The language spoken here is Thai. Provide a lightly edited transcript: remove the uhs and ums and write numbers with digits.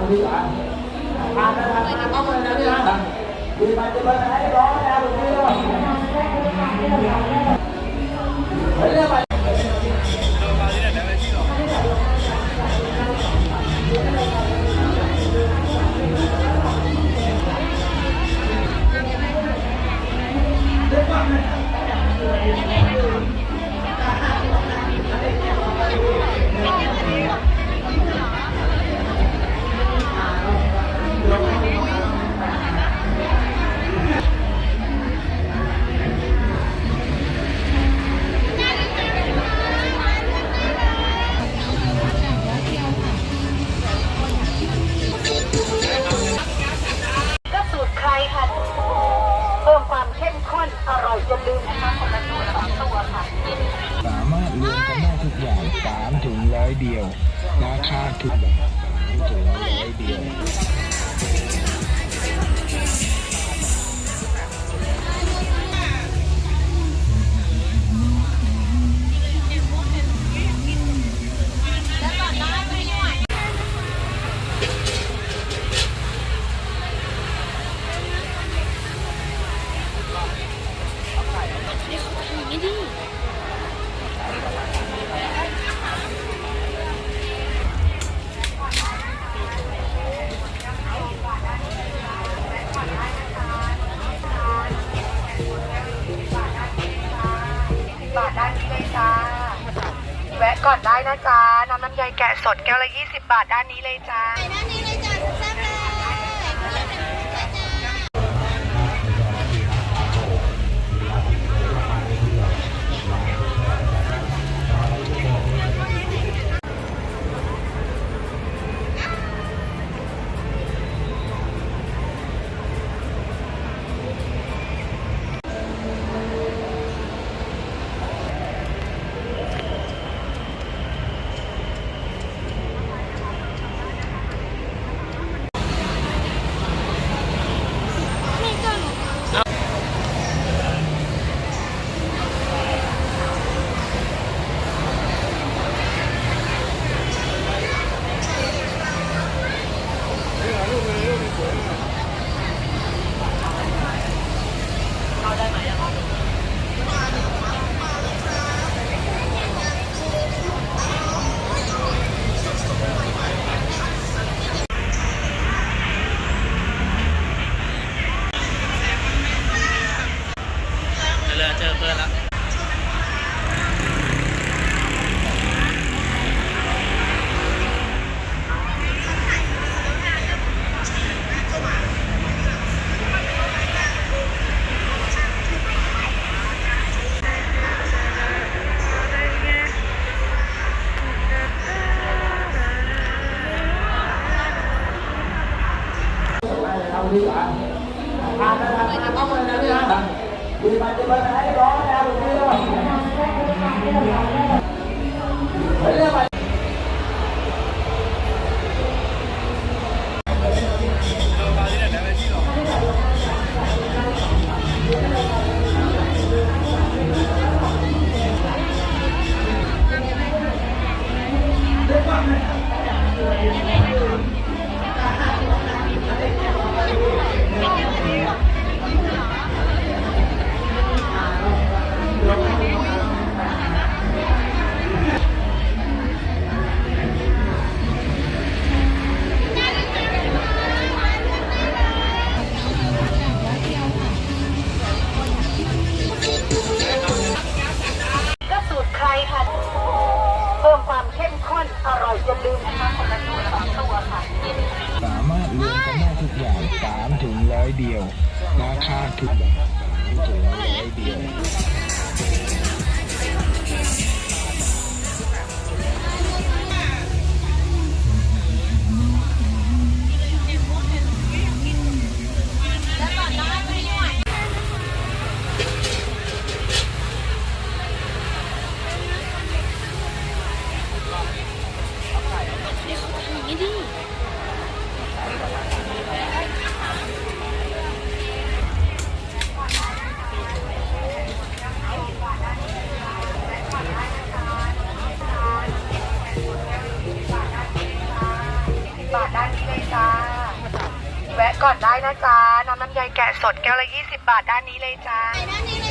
ดีกว่าทานได้เข้าไปนะพี่นะดีไปดีไปให้ร้องนะคุณพี่ด้วยเรื่องอะไรเพิ่มความเข้มข้นอร่อยจนลืมนะคะคนละตัว2 ตัวค่ะสามารถรวมกันได้ทุกอย่าง3 ถุง100 เดียวราคาถูกแบบ3 ถุง100 เดียวบาทด้านนี้เลยจ้าแวะก่อนได้นะจ๊ะน้ำลำไยแกะสดแก้วละ20 บาทด้านนี้เลยจ้าด้านนี้เลยจ้าแซ่บเลยเจอเพื่อนแล้วดีกว่าทานได้เข้าไปนะพี่นะดีไปดีไปให้ร้องนะคุณพี่ด้วยเรื่องอะไรเพิ่มความเข้มข้นอร่อยจนลืมนะคะคนละตัว2 ตัวค่ะสามารถรวมกันได้ทุกอย่าง3 ถุง100 เดียวราคาถูกแบบ3 ถุง100 เดียว ก่อนได้นะจ๊ะน้ำลำไยแกะสดแก้วละ20 บาทด้านนี้เลยจ้า ไปด้านนี้เลย